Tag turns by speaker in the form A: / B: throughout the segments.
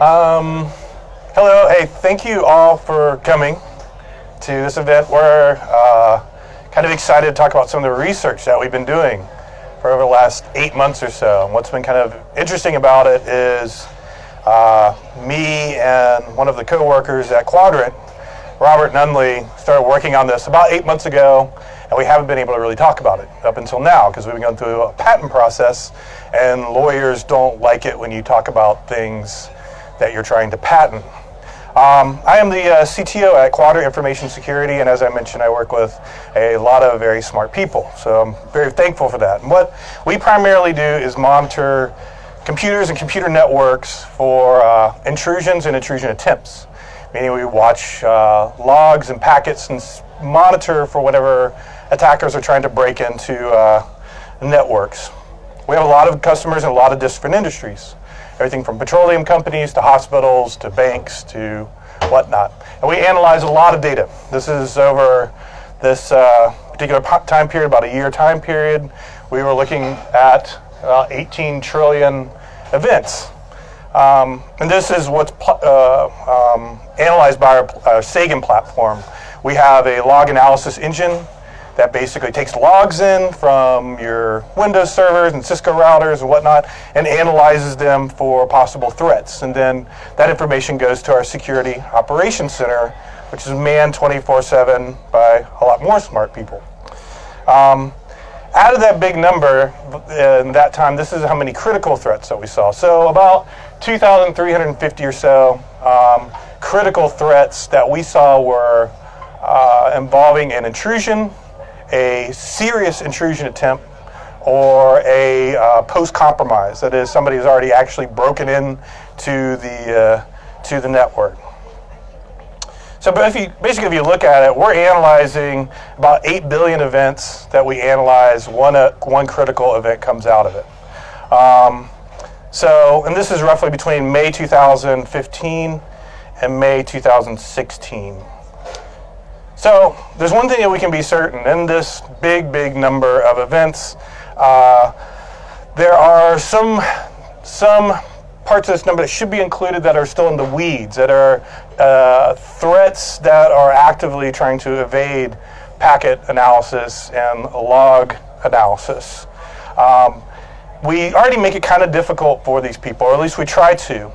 A: Um, Hello, hey, thank you all for coming to this event. We're kind of excited to talk about some of the research that we've been doing for over the last 8 months or so. And what's been kind of interesting about it is me and one of the co-workers at Quadrant, Robert Nunley, started working on this about 8 months ago, and we haven't been able to really talk about it up until now because we've been going through a patent process, and lawyers don't like it when you talk about things that you're trying to patent. I am the CTO at Quadrant Information Security, and as I mentioned, I work with a lot of very smart people, so I'm very thankful for that. And what we primarily do is monitor computers and computer networks for intrusions and intrusion attempts, meaning we watch logs and packets and monitor for whatever attackers are trying to break into networks. We have a lot of customers in a lot of different industries. Everything from petroleum companies to hospitals to banks to whatnot. And we analyze a lot of data. This is over this particular time period, about a year time period. We were looking at 18 trillion events. And this is what's analyzed by our Sagan platform. We have a log analysis engine that basically takes logs in from your Windows servers and Cisco routers and whatnot and analyzes them for possible threats. And then that information goes to our security operations center, which is manned 24/7 by a lot more smart people. Out of that big number in that time, this is how many critical threats that we saw. So about 2,350 or so critical threats that we saw were involving an intrusion, a serious intrusion attempt, or a post-compromise. That is, somebody has already actually broken in to the network. So if you look at it, we're analyzing about 8 billion events that we analyze. One critical event comes out of it. And this is roughly between May 2015 and May 2016. So there's one thing that we can be certain in this big number of events. There are some parts of this number that should be included that are still in the weeds, that are threats that are actively trying to evade packet analysis and log analysis. We already make it kind of difficult for these people, or at least we try to.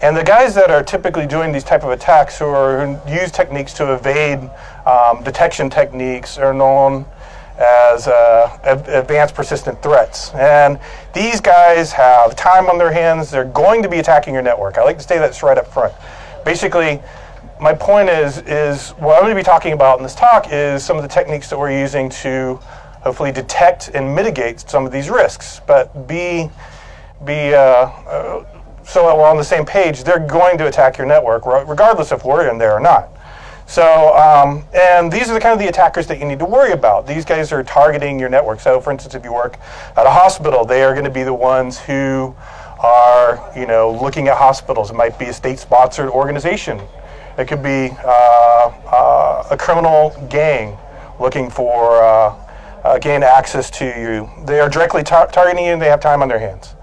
A: And the guys that are typically doing these type of attacks who use techniques to evade detection techniques are known as advanced persistent threats. And these guys have time on their hands. They're going to be attacking your network. I like to say that's right up front. Basically, my point is what I'm going to be talking about in this talk is some of the techniques that we're using to hopefully detect and mitigate some of these risks. But so that we're on the same page, they're going to attack your network, regardless if we're in there or not. So, and these are the kind of the attackers that you need to worry about. These guys are targeting your network. So, for instance, if you work at a hospital, they are going to be the ones who are, looking at hospitals. It might be a state-sponsored organization. It could be a criminal gang looking for gain access to you. They are directly targeting you, and they have time on their hands.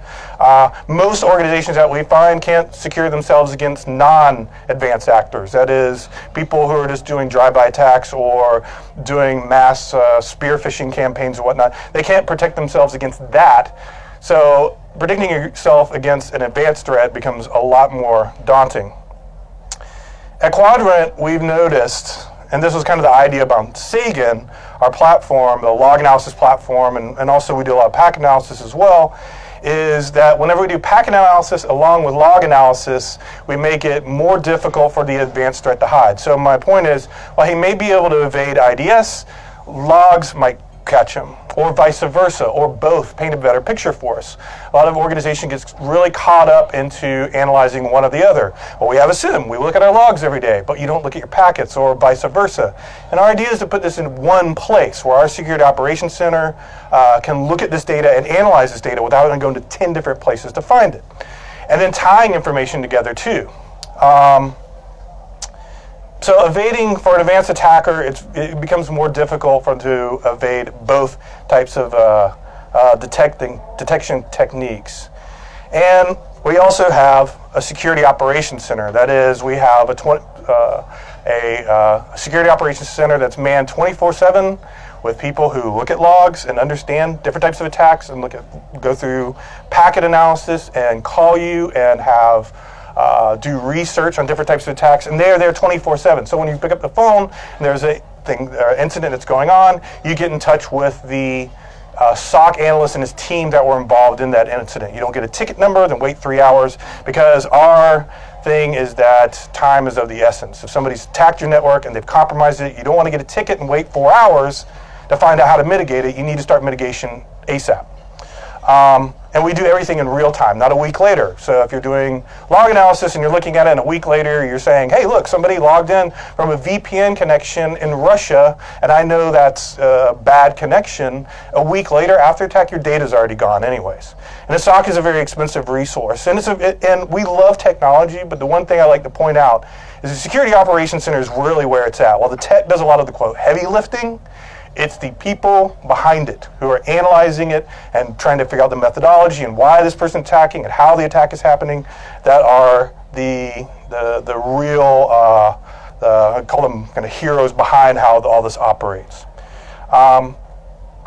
A: Most organizations that we find can't secure themselves against non-advanced actors. That is, people who are just doing drive-by attacks or doing mass spear phishing campaigns and whatnot. They can't protect themselves against that. So protecting yourself against an advanced threat becomes a lot more daunting. At Quadrant, we've noticed, and this was kind of the idea about Sagan, our platform, the log analysis platform, and also we do a lot of packet analysis as well, is that whenever we do packet analysis along with log analysis, we make it more difficult for the advanced threat to hide. So my point is, while he may be able to evade IDS, logs might catch him, or vice versa, or both paint a better picture for us. A lot of organization gets really caught up into analyzing one or the other. Well, we have a SIM, we look at our logs every day, but you don't look at your packets, or vice versa. And our idea is to put this in one place where our security operations center can look at this data and analyze this data without having to go to 10 different places to find it. And then tying information together too. So evading for an advanced attacker, it becomes more difficult for them to evade both types of detection techniques. And We also have a security operations center. That is, we have a security operations center that's manned 24/7 with people who look at logs and understand different types of attacks and go through packet analysis and call you and have do research on different types of attacks. And they're there 24/7. So when you pick up the phone and there's a incident that's going on, you get in touch with the SOC analyst and his team that were involved in that incident. You don't get a ticket number, then wait 3 hours, because our thing is that time is of the essence. If somebody's attacked your network and they've compromised it, you don't want to get a ticket and wait 4 hours to find out how to mitigate it. You need to start mitigation ASAP. And we do everything in real time, not a week later. So if you're doing log analysis and you're looking at it and a week later you're saying, hey, look, somebody logged in from a VPN connection in Russia, and I know that's a bad connection. A week later, after attack, your data's already gone anyways. And a SOC is a very expensive resource. And, and we love technology, but the one thing I like to point out is the Security Operations Center is really where it's at. While the tech does a lot of the, quote, heavy lifting, it's the people behind it who are analyzing it and trying to figure out the methodology and why this person's attacking and how the attack is happening that are the real, I call them kind of heroes behind how all this operates.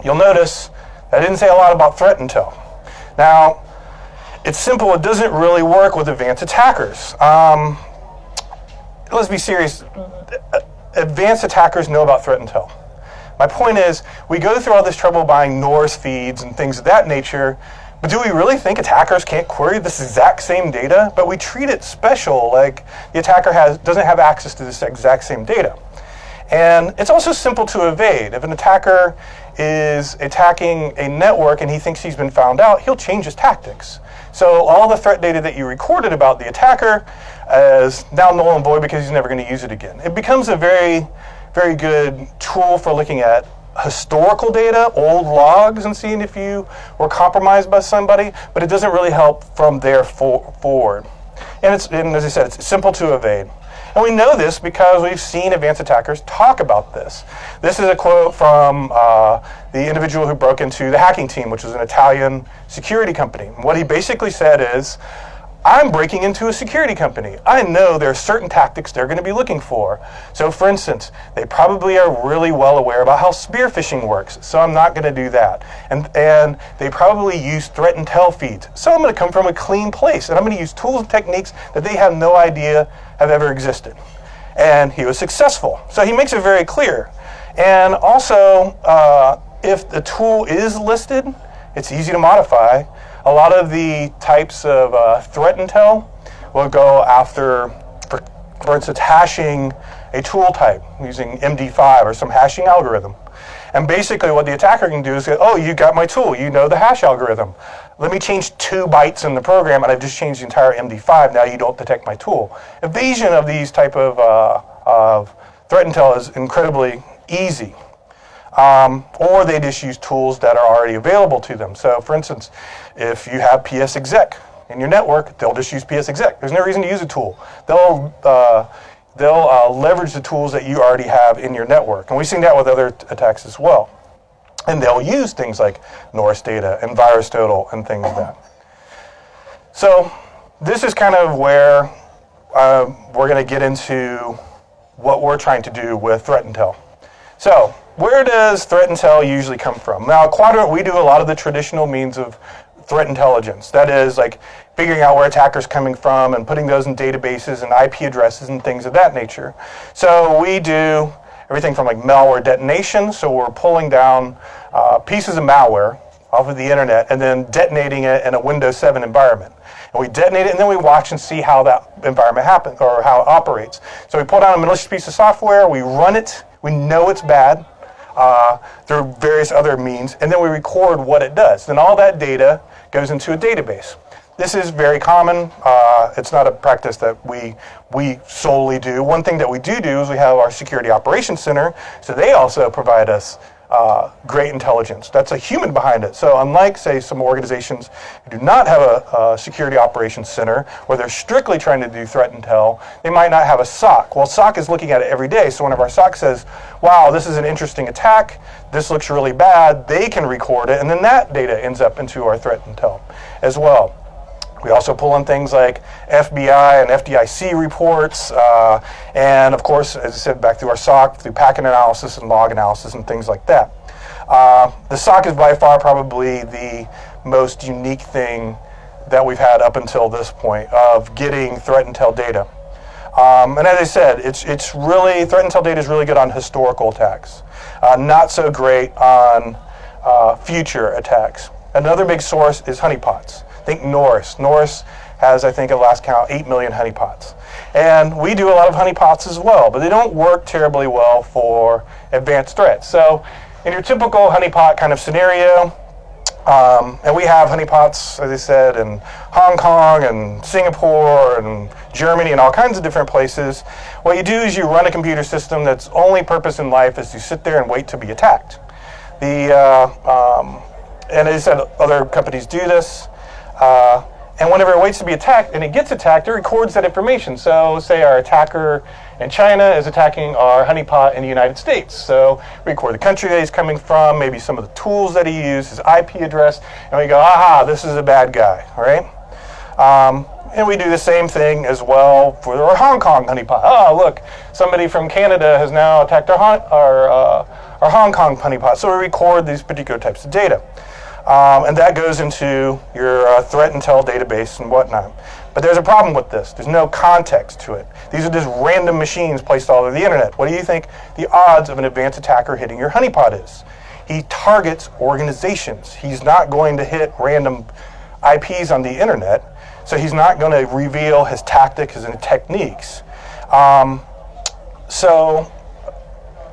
A: You'll notice I didn't say a lot about threat intel. Now, it's simple. It doesn't really work with advanced attackers. Let's be serious. Advanced attackers know about threat intel. My point is, we go through all this trouble buying NORS feeds and things of that nature, but do we really think attackers can't query this exact same data? But we treat it special, like the attacker doesn't have access to this exact same data. And it's also simple to evade. If an attacker is attacking a network and he thinks he's been found out, he'll change his tactics. So all the threat data that you recorded about the attacker is now null and void because he's never going to use it again. It becomes a very good tool for looking at historical data, old logs, and seeing if you were compromised by somebody, but it doesn't really help from there forward. And as I said, it's simple to evade. And we know this because we've seen advanced attackers talk about this. This is a quote from the individual who broke into the hacking team, which was an Italian security company. What he basically said is, I'm breaking into a security company. I know there are certain tactics they're going to be looking for. So for instance, they probably are really well aware about how spear phishing works, so I'm not going to do that. And they probably use threat intel feeds. So I'm going to come from a clean place, and I'm going to use tools and techniques that they have no idea have ever existed. And he was successful. So he makes it very clear. And also, if the tool is listed, it's easy to modify. A lot of the types of threat intel will go after, for instance, hashing a tool type using MD5 or some hashing algorithm. And basically what the attacker can do is say, oh, you got my tool, you know the hash algorithm. Let me change 2 bytes in the program and I've just changed the entire MD5, now you don't detect my tool. Evasion of these type of threat intel is incredibly easy. Or they just use tools that are already available to them. So for instance, if you have PSExec in your network, they'll just use PSExec. There's no reason to use a tool. They'll leverage the tools that you already have in your network. And we've seen that with other attacks as well. And they'll use things like NORS data and VirusTotal and things like that. So this is kind of where we're going to get into what we're trying to do with threat intel. So where does threat intel usually come from? Now, at Quadrant, we do a lot of the traditional means of threat intelligence. That is, like figuring out where attackers are coming from and putting those in databases and IP addresses and things of that nature. So we do everything from like malware detonation. So we're pulling down pieces of malware off of the internet and then detonating it in a Windows 7 environment. And we detonate it and then we watch and see how that environment happens or how it operates. So we pull down a malicious piece of software, we run it, we know it's bad, through various other means, and then we record what it does. Then all that data goes into a database. This is very common. It's not a practice that we solely do. One thing that we do is we have our Security Operations Center, so they also provide us great intelligence. That's a human behind it. So unlike, say, some organizations who do not have a Security Operations Center, where they're strictly trying to do threat intel, they might not have a SOC. Well, SOC is looking at it every day. So whenever our SOC says, wow, this is an interesting attack, this looks really bad, they can record it, and then that data ends up into our threat intel as well. We also pull in things like FBI and FDIC reports, and of course, as I said, back through our SOC, through packet analysis and log analysis and things like that. The SOC is by far probably the most unique thing that we've had up until this point of getting threat intel data. And as I said, it's really, threat intel data is really good on historical attacks, not so great on future attacks. Another big source is honeypots. Think Norris. Norris has, I think at last count, 8 million honeypots. And we do a lot of honeypots as well, but they don't work terribly well for advanced threats. So in your typical honeypot kind of scenario, and we have honeypots, as I said, in Hong Kong and Singapore and Germany and all kinds of different places. What you do is you run a computer system that's only purpose in life is to sit there and wait to be attacked. And as I said, other companies do this. And whenever it waits to be attacked and it gets attacked, it records that information. So say our attacker in China is attacking our honeypot in the United States. So we record the country that he's coming from, maybe some of the tools that he used, his IP address, and we go, aha, this is a bad guy, all right? And we do the same thing as well for our Hong Kong honeypot. Oh, look, somebody from Canada has now attacked our Hong Kong honeypot. So we record these particular types of data. And that goes into your threat intel database and whatnot. But there's a problem with this. There's no context to it. These are just random machines placed all over the internet. What do you think the odds of an advanced attacker hitting your honeypot is? He targets organizations. He's not going to hit random IPs on the internet, so he's not going to reveal his tactics and techniques. So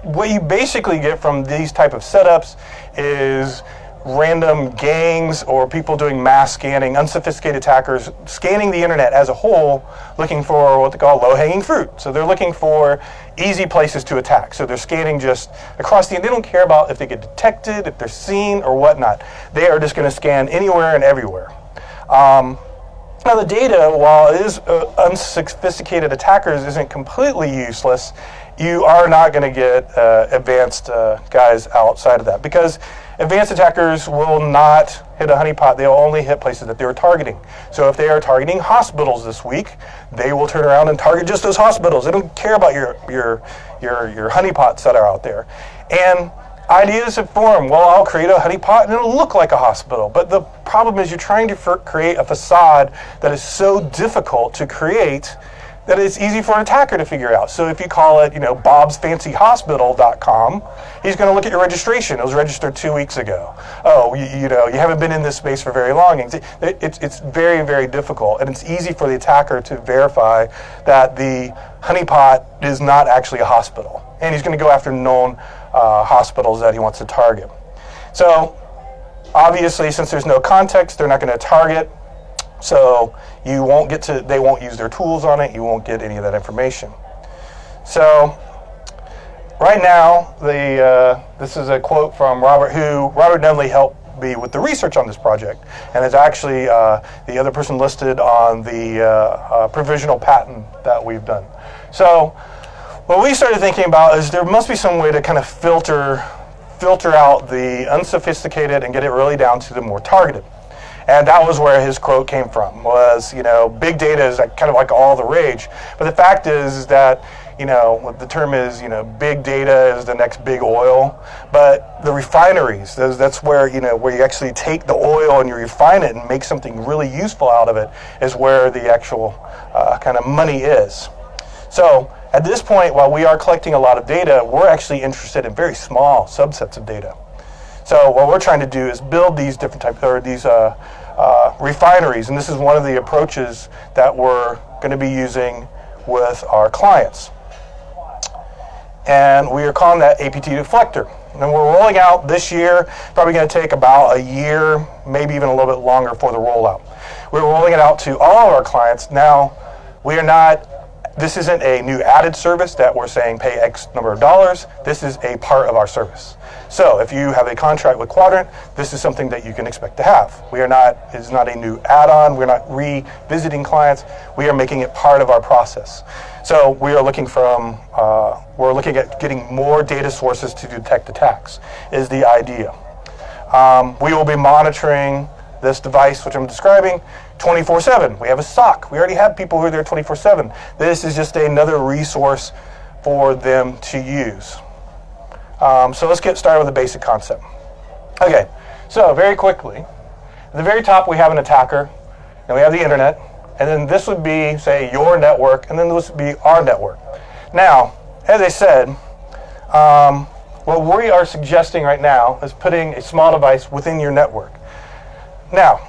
A: what you basically get from these type of setups is random gangs or people doing mass scanning, unsophisticated attackers scanning the internet as a whole, looking for what they call low-hanging fruit. So they're looking for easy places to attack. So they're scanning just across the, they don't care about if they get detected, if they're seen, or whatnot. They are just going to scan anywhere and everywhere. Now the data, while it is unsophisticated attackers isn't completely useless, you are not going to get advanced guys outside of that, because advanced attackers will not hit a honeypot. They'll only hit places that they were targeting. So if they are targeting hospitals this week, they will turn around and target just those hospitals. They don't care about your honeypots that are out there. And ideas have formed. Well, I'll create a honeypot and it'll look like a hospital. But the problem is you're trying to create a facade that is so difficult to create that it's easy for an attacker to figure out. So if you call it, bobsfancyhospital.com, he's going to look at your registration. It was registered 2 weeks ago. Oh, you haven't been in this space for very long. It's very, very difficult, and it's easy for the attacker to verify that the honeypot is not actually a hospital. And he's going to go after known hospitals that he wants to target. So obviously, since there's no context, they're not going to target. So you won't get to, they won't use their tools on it. You won't get any of that information. So right now, this is a quote from Robert Nunley helped me with the research on this project, and is actually the other person listed on the provisional patent that we've done. So what we started thinking about is there must be some way to kind of filter out the unsophisticated and get it really down to the more targeted. And that was where his quote came from, was, big data is kind of like all the rage. But the fact is that, what the term is, big data is the next big oil. But the refineries, that's where, where you actually take the oil and you refine it and make something really useful out of it, is where the actual kind of money is. So at this point, while we are collecting a lot of data, we're actually interested in very small subsets of data. So what we're trying to do is build these different types, or these refineries, and this is one of the approaches that we're going to be using with our clients. And we are calling that APT deflector. And we're rolling out this year, probably going to take about a year, maybe even a little bit longer for the rollout. We're rolling it out to all of our clients. Now, this isn't a new added service that we're saying pay X number of dollars. This is a part of our service. So if you have a contract with Quadrant, this is something that you can expect to have. It's not a new add-on. We're not revisiting clients. We are making it part of our process. So we are looking at getting more data sources to detect attacks, is the idea. We will be monitoring this device, which I'm describing, 24/7. We have a SOC. We already have people who are there 24/7. This is just another resource for them to use. So let's get started with the basic concept. Okay, so very quickly, at the very top we have an attacker, and we have the internet, and then this would be, say, your network, and then this would be our network. Now, as I said, what we are suggesting right now is putting a small device within your network. Now,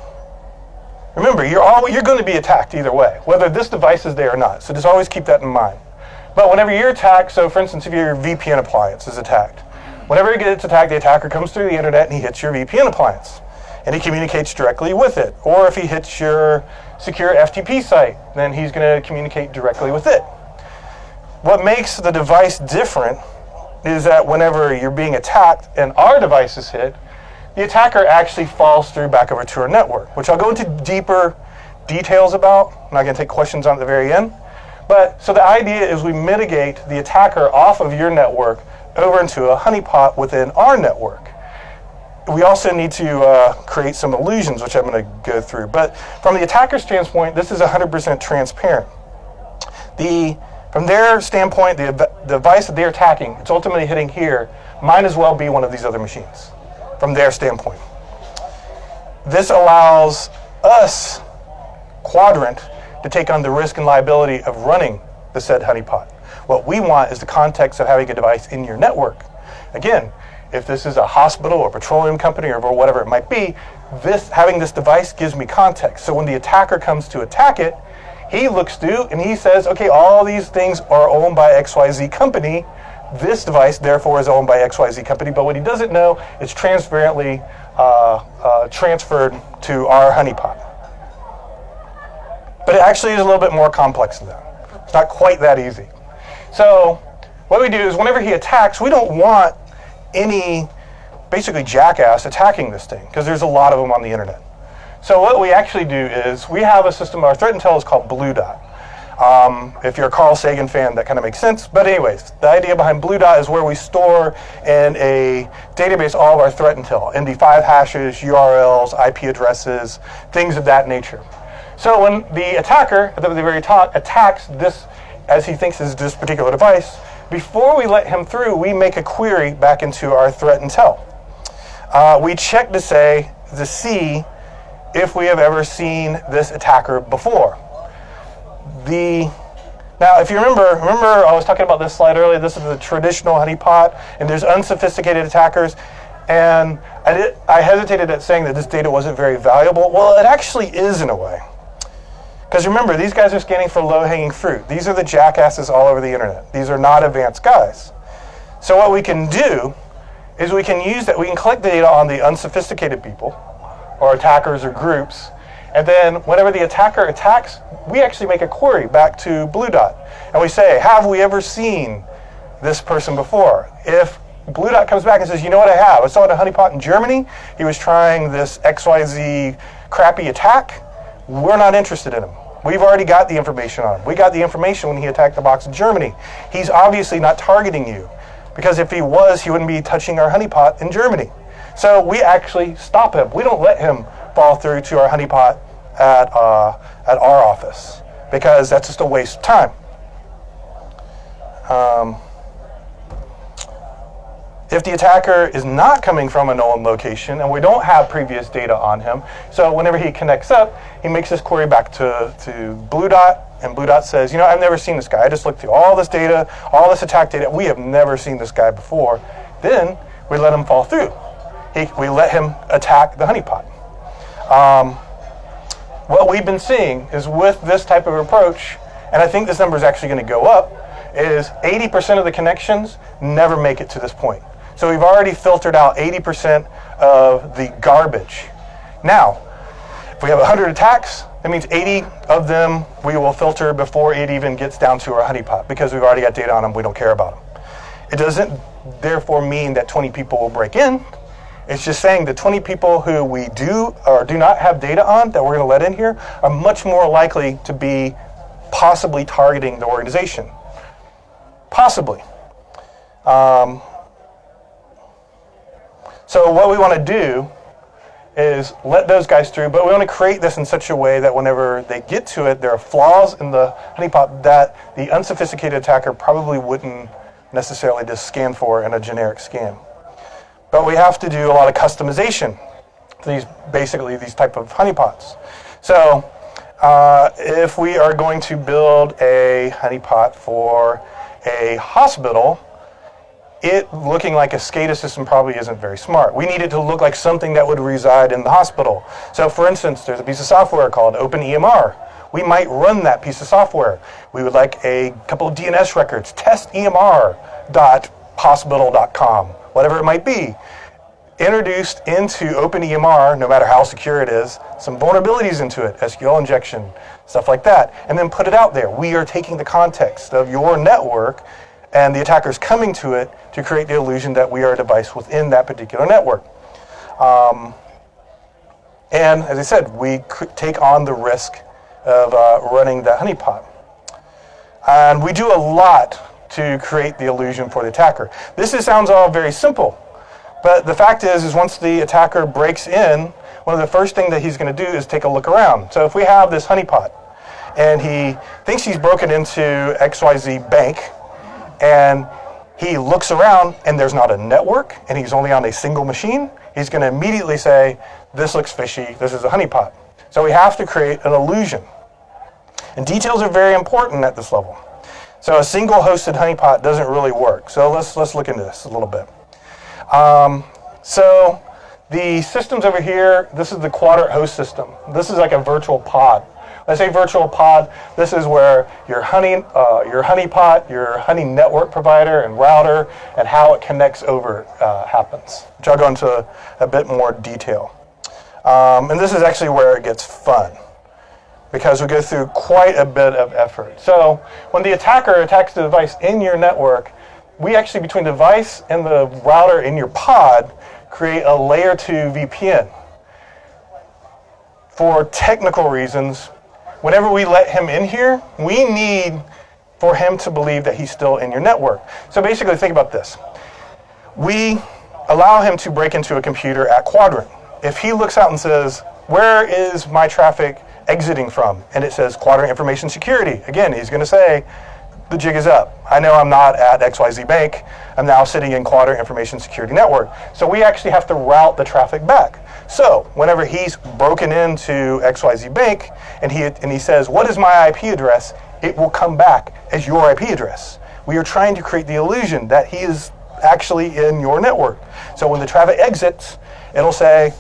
A: remember, you're going to be attacked either way, whether this device is there or not, so just always keep that in mind. But whenever you're attacked, so for instance, if your VPN appliance is attacked, whenever it gets attacked, the attacker comes through the internet and he hits your VPN appliance, and he communicates directly with it. Or if he hits your secure FTP site, then he's going to communicate directly with it. What makes the device different is that whenever you're being attacked and our device is hit, the attacker actually falls through back over to our network, which I'll go into deeper details about. I'm not going to take questions on at the very end. But so the idea is we mitigate the attacker off of your network over into a honeypot within our network. We also need to create some illusions, which I'm going to go through. But from the attacker's standpoint, this is 100% transparent. From their standpoint, the device that they're attacking, it's ultimately hitting here, might as well be one of these other machines, from their standpoint. This allows us, Quadrant, to take on the risk and liability of running the said honeypot. What we want is the context of having a device in your network. Again, if this is a hospital or petroleum company or whatever it might be, having this device gives me context. So when the attacker comes to attack it, he looks through and he says, okay, all these things are owned by XYZ company. This device, therefore, is owned by XYZ company. But what he doesn't know is transparently transferred to our honeypot. But it actually is a little bit more complex than that. It's not quite that easy. So what we do is whenever he attacks, we don't want any basically jackass attacking this thing, because there's a lot of them on the internet. So what we actually do is we have a system, our threat intel is called Blue Dot. If you're a Carl Sagan fan, that kind of makes sense. But anyways, the idea behind Blue Dot is where we store in a database all of our threat intel, MD5 hashes, URLs, IP addresses, things of that nature. So when the attacker at the very top attacks this, as he thinks is this particular device, before we let him through, we make a query back into our threat intel. We check to see if we have ever seen this attacker before. Now, if you remember I was talking about this slide earlier. This is the traditional honeypot, and there's unsophisticated attackers. And I hesitated at saying that this data wasn't very valuable. Well, it actually is in a way. Because remember, these guys are scanning for low-hanging fruit. These are the jackasses all over the internet. These are not advanced guys. So what we can do is we can use that. We can collect the data on the unsophisticated people, or attackers or groups, and then whenever the attacker attacks, we actually make a query back to Blue Dot. And we say, have we ever seen this person before? If Blue Dot comes back and says, you know what I have? I saw it in a honeypot in Germany. He was trying this XYZ crappy attack. We're not interested in him. We've already got the information on him. We got the information when he attacked the box in Germany. He's obviously not targeting you, because if he was, he wouldn't be touching our honeypot in Germany. So we actually stop him. We don't let him fall through to our honeypot at our office, because that's just a waste of time. If the attacker is not coming from a known location and we don't have previous data on him, so whenever he connects up, he makes this query back to Blue Dot, and Blue Dot says, you know, I've never seen this guy. I just looked through all this data, all this attack data. We have never seen this guy before. Then we let him fall through. We let him attack the honeypot. What we've been seeing is with this type of approach, and I think this number is actually going to go up, is 80% of the connections never make it to this point. So we've already filtered out 80% of the garbage. Now, if we have 100 attacks, that means 80 of them we will filter before it even gets down to our honeypot, because we've already got data on them, we don't care about them. It doesn't therefore mean that 20 people will break in. It's just saying that 20 people who we do or do not have data on that we're going to let in here are much more likely to be possibly targeting the organization. Possibly. So what we want to do is let those guys through, but we want to create this in such a way that whenever they get to it, there are flaws in the honeypot that the unsophisticated attacker probably wouldn't necessarily just scan for in a generic scan. But we have to do a lot of customization to basically these type of honeypots. So if we are going to build a honeypot for a hospital, it looking like a SCADA system probably isn't very smart. We need it to look like something that would reside in the hospital. So for instance, there's a piece of software called OpenEMR. We might run that piece of software. We would like a couple of DNS records, testemr.hospital.com, whatever it might be, introduced into OpenEMR, no matter how secure it is, some vulnerabilities into it, SQL injection, stuff like that, and then put it out there. We are taking the context of your network and the attacker's coming to it to create the illusion that we are a device within that particular network. And as I said, we take on the risk of running the honeypot. And we do a lot to create the illusion for the attacker. This sounds all very simple, but the fact is once the attacker breaks in, one of the first things that he's going to do is take a look around. So if we have this honeypot, and he thinks he's broken into XYZ bank, and he looks around and there's not a network and he's only on a single machine, he's going to immediately say, this looks fishy, this is a honeypot. So we have to create an illusion. And details are very important at this level. So a single hosted honeypot doesn't really work. So let's look into this a little bit. So the systems over here, this is the Quadrant host system. This is like a virtual pod. When I say virtual pod, this is where your honeypot, your honey network provider and router, and how it connects over happens, which I'll go into a bit more detail. And this is actually where it gets fun, because we go through quite a bit of effort. So when the attacker attacks the device in your network, we actually, between the device and the router in your pod, create a layer 2 VPN. For technical reasons, whenever we let him in here, we need for him to believe that he's still in your network. So basically, think about this. We allow him to break into a computer at Quadrant. If he looks out and says, where is my traffic exiting from? And it says Quadrant Information Security. Again, he's going to say, the jig is up. I know I'm not at XYZ Bank. I'm now sitting in Quadrant Information Security Network. So we actually have to route the traffic back. So whenever he's broken into XYZ Bank and he says, what is my IP address? It will come back as your IP address. We are trying to create the illusion that he is actually in your network. So when the traffic exits, it'll say,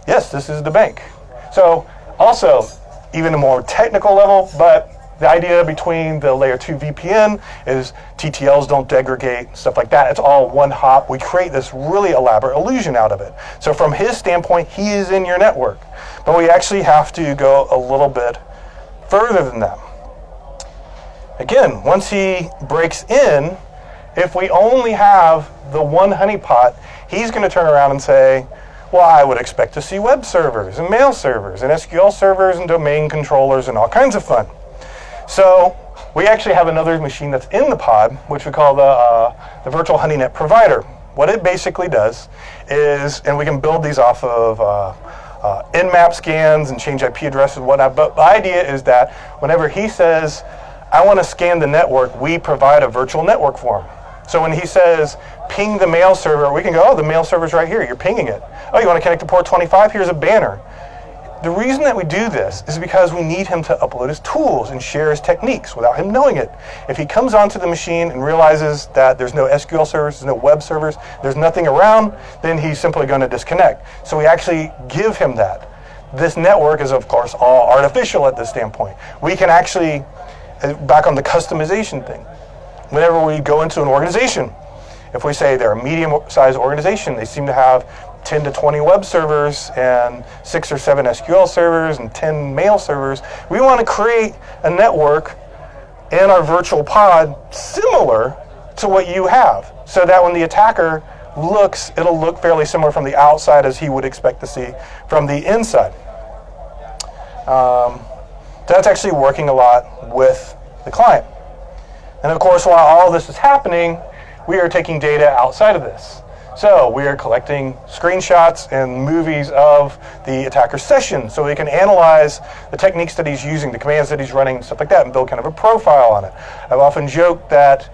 A: yes, this is the bank. So also, even a more technical level, but the idea between the layer 2 VPN is TTLs don't degrade, stuff like that. It's all one hop. We create this really elaborate illusion out of it. So from his standpoint, he is in your network. But we actually have to go a little bit further than that. Again, once he breaks in, if we only have the one honeypot, he's going to turn around and say, well, I would expect to see web servers and mail servers and SQL servers and domain controllers and all kinds of fun. So we actually have another machine that's in the pod, which we call the virtual honeynet provider. What it basically does is, and we can build these off of nmap scans and change IP addresses and whatnot, but the idea is that whenever he says, I want to scan the network, we provide a virtual network for him. So when he says, ping the mail server, we can go, oh, the mail server's right here, you're pinging it. Oh, you want to connect to port 25? Here's a banner. The reason that we do this is because we need him to upload his tools and share his techniques without him knowing it. If he comes onto the machine and realizes that there's no SQL servers, there's no web servers, there's nothing around, then he's simply going to disconnect. So we actually give him that. This network is, of course, all artificial at this standpoint. We can actually, back on the customization thing, whenever we go into an organization, if we say they're a medium-sized organization, they seem to have 10 to 20 web servers and 6 or 7 SQL servers and 10 mail servers, we want to create a network in our virtual pod similar to what you have, so that when the attacker looks, it'll look fairly similar from the outside as he would expect to see from the inside. That's actually working a lot with the client. And of course, while all this is happening, we are taking data outside of this. So we are collecting screenshots and movies of the attacker's session so we can analyze the techniques that he's using, the commands that he's running, stuff like that, and build kind of a profile on it. I've often joked that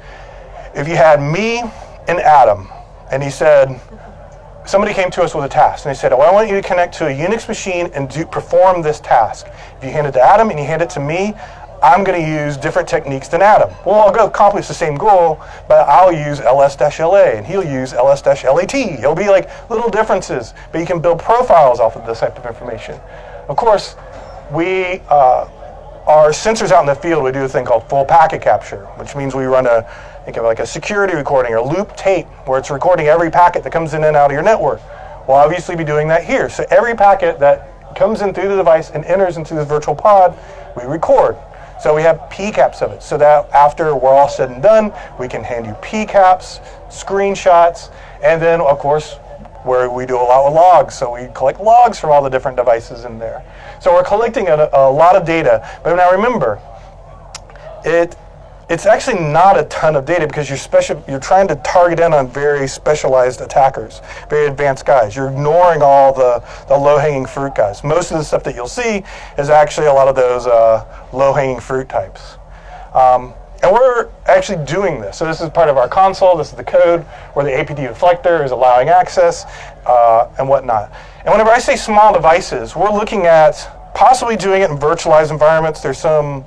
A: if you had me and Adam, and he said, somebody came to us with a task, and they said, oh, I want you to connect to a Unix machine and perform this task. If you hand it to Adam and you hand it to me, I'm going to use different techniques than Adam. Well, I'll go accomplish the same goal, but I'll use ls-la, and he'll use ls-lat. It'll be like little differences, but you can build profiles off of this type of information. Of course, we our sensors out in the field, we do a thing called full packet capture, which means we run think of like a security recording or loop tape, where it's recording every packet that comes in and out of your network. We'll obviously be doing that here. So every packet that comes in through the device and enters into this virtual pod, we record. So we have PCAPs of it, so that after we're all said and done, we can hand you PCAPs, screenshots, and then, of course, where we do a lot with logs. So we collect logs from all the different devices in there. So we're collecting a lot of data. But now remember, it's actually not a ton of data because you're trying to target in on very specialized attackers, very advanced guys. You're ignoring all the low-hanging fruit guys. Most of the stuff that you'll see is actually a lot of those low-hanging fruit types. And we're actually doing this. So this is part of our console. This is the code where the APT reflector is allowing access and whatnot. And whenever I say small devices, we're looking at possibly doing it in virtualized environments. There's some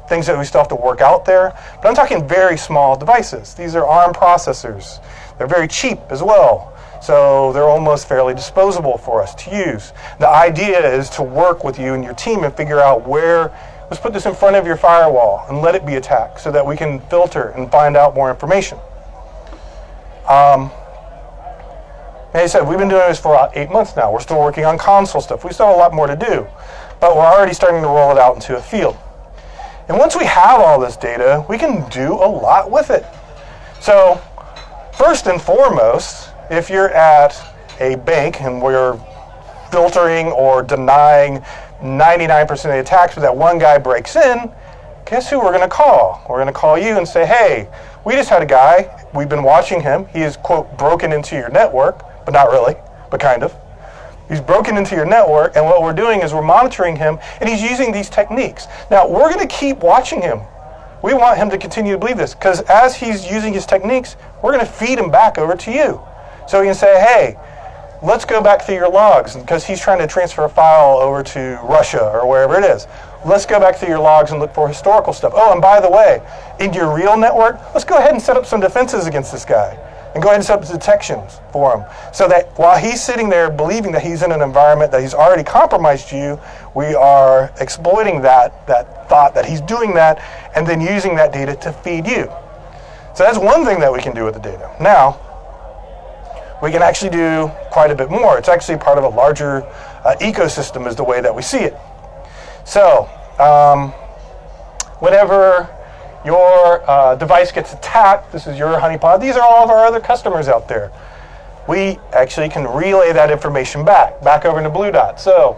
A: things that we still have to work out there. But I'm talking very small devices. These are ARM processors. They're very cheap as well. So they're almost fairly disposable for us to use. The idea is to work with you and your team and figure out let's put this in front of your firewall and let it be attacked so that we can filter and find out more information. Like I said, we've been doing this for about 8 months now. We're still working on console stuff. We still have a lot more to do, but we're already starting to roll it out into a field. And once we have all this data, we can do a lot with it. So first and foremost, if you're at a bank and we're filtering or denying 99% of the attacks, but that one guy breaks in, guess who we're going to call? We're going to call you and say, hey, we just had a guy, we've been watching him, he is, quote, broken into your network, but not really, but kind of. He's broken into your network, and what we're doing is we're monitoring him, and he's using these techniques. Now, we're going to keep watching him. We want him to continue to believe this, because as he's using his techniques, we're going to feed him back over to you. So you can say, hey, let's go back through your logs, because he's trying to transfer a file over to Russia or wherever it is. Let's go back through your logs and look for historical stuff. Oh, and by the way, in your real network, let's go ahead and set up some defenses against this guy. And go ahead and set up detections for him. So that while he's sitting there believing that he's in an environment that he's already compromised you, we are exploiting that thought that he's doing that and then using that data to feed you. So that's one thing that we can do with the data. Now, we can actually do quite a bit more. It's actually part of a larger ecosystem is the way that we see it. So, whenever your device gets attacked, this is your honeypot, these are all of our other customers out there. We actually can relay that information back over into Blue Dot. So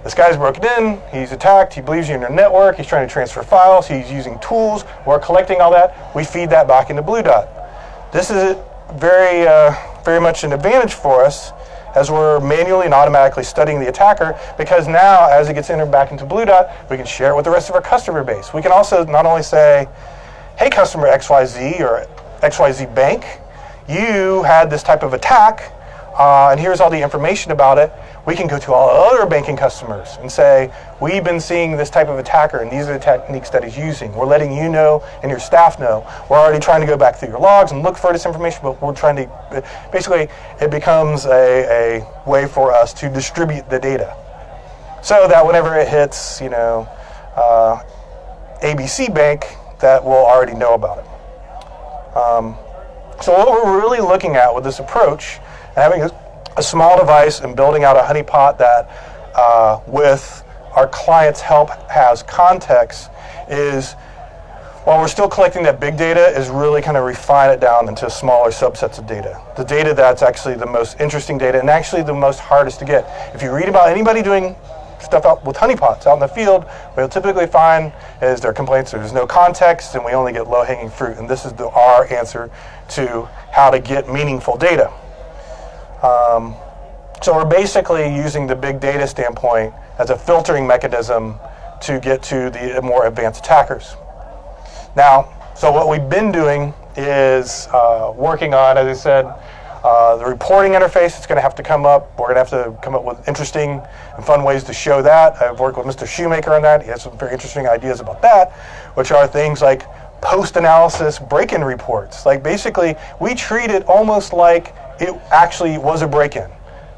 A: this guy's broken in, he's attacked, he believes you're in your network, he's trying to transfer files, he's using tools, we're collecting all that, we feed that back into Blue Dot. This is very much an advantage for us as we're manually and automatically studying the attacker, because now as it gets entered back into Blue Dot, we can share it with the rest of our customer base. We can also not only say, hey customer XYZ or XYZ bank, you had this type of attack, and here's all the information about it. We can go to all other banking customers and say, we've been seeing this type of attacker and these are the techniques that he's using. We're letting you know and your staff know. We're already trying to go back through your logs and look for this information, but we're trying to, basically it becomes a way for us to distribute the data. So that whenever it hits, ABC Bank, that we'll already know about it. So what we're really looking at with this approach, and having a small device and building out a honeypot that, with our client's help, has context, is while we're still collecting that big data, is really kind of refine it down into smaller subsets of data. The data that's actually the most interesting data and actually the most hardest to get. If you read about anybody doing stuff out with honeypots out in the field, what you'll typically find is their complaints there's no context and we only get low-hanging fruit. And this is our answer to how to get meaningful data. So we're basically using the big data standpoint as a filtering mechanism to get to the more advanced attackers. Now, so what we've been doing is working on, as I said, the reporting interface is going to have to come up. We're going to have to come up with interesting and fun ways to show that. I've worked with Mr. Shoemaker on that. He has some very interesting ideas about that, which are things like post-analysis break-in reports. Like basically, we treat it almost like it actually was a break-in.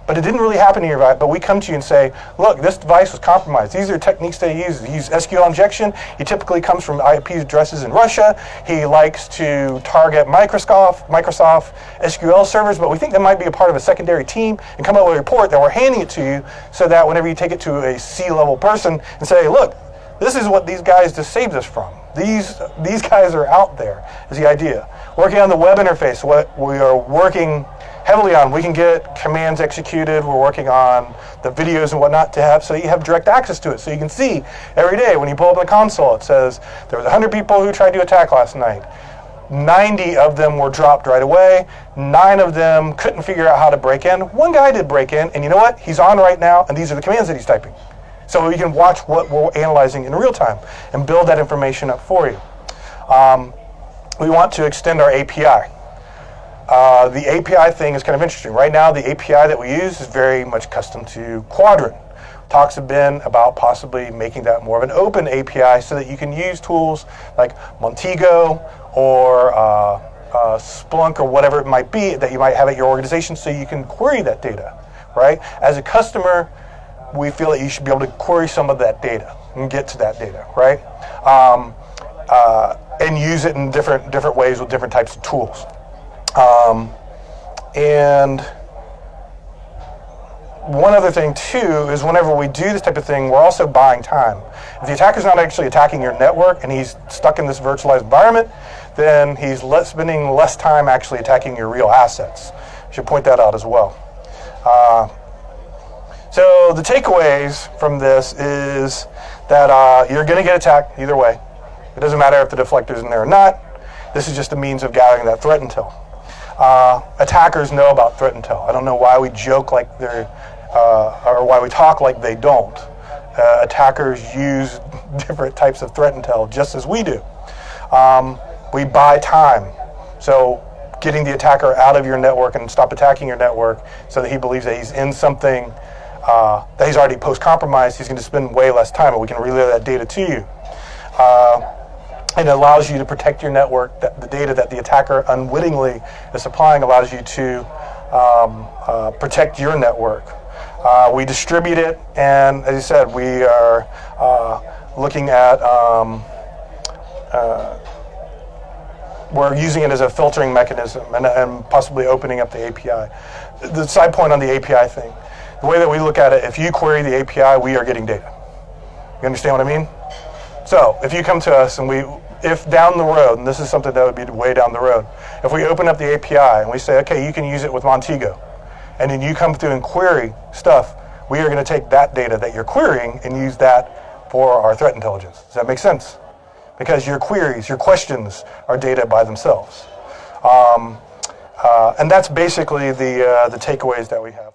A: But it didn't really happen in your device, but we come to you and say, look, this device was compromised. These are techniques they use. He uses SQL injection. He typically comes from IP addresses in Russia. He likes to target Microsoft SQL servers, but we think that might be a part of a secondary team, and come up with a report that we're handing it to you so that whenever you take it to a C-level person and say, look, this is what these guys just saved us from. These guys are out there, is the idea. Working on the web interface, what we are working heavily on, we can get commands executed. We're working on the videos and whatnot to have, so you have direct access to it. So you can see every day when you pull up the console, it says there was 100 people who tried to attack last night. 90 of them were dropped right away. 9 of them couldn't figure out how to break in. One guy did break in, and you know what? He's on right now, and these are the commands that he's typing. So you can watch what we're analyzing in real time and build that information up for you. We want to extend our API. The API thing is kind of interesting. Right now, the API that we use is very much custom to Quadrant. Talks have been about possibly making that more of an open API so that you can use tools like Montego or Splunk or whatever it might be that you might have at your organization so you can query that data, right? As a customer, we feel that you should be able to query some of that data and get to that data, right? And use it in different ways with different types of tools. And one other thing too is whenever we do this type of thing, we're also buying time. If the attacker's not actually attacking your network and he's stuck in this virtualized environment, then he's spending less time actually attacking your real assets. I should point that out as well. So the takeaways from this is that you're going to get attacked either way. It doesn't matter if the deflector's in there or not. This is just a means of gathering that threat intel. Attackers know about threat intel. I don't know why we joke like they're, or why we talk like they don't. Attackers use different types of threat intel just as we do. We buy time. So getting the attacker out of your network and stop attacking your network so that he believes that he's in something that he's already post-compromised, he's going to spend way less time, but we can relay that data to you. And it allows you to protect your network. The data that the attacker unwittingly is supplying allows you to protect your network. We distribute it, and as I said, we are looking at, we're using it as a filtering mechanism and possibly opening up the API. The side point on the API thing, the way that we look at it, if you query the API, we are getting data. You understand what I mean? So if you come to us and if down the road, and this is something that would be way down the road, if we open up the API and we say, okay, you can use it with Montego, and then you come through and query stuff, we are going to take that data that you're querying and use that for our threat intelligence. Does that make sense? Because your queries, your questions are data by themselves. And that's basically the takeaways that we have.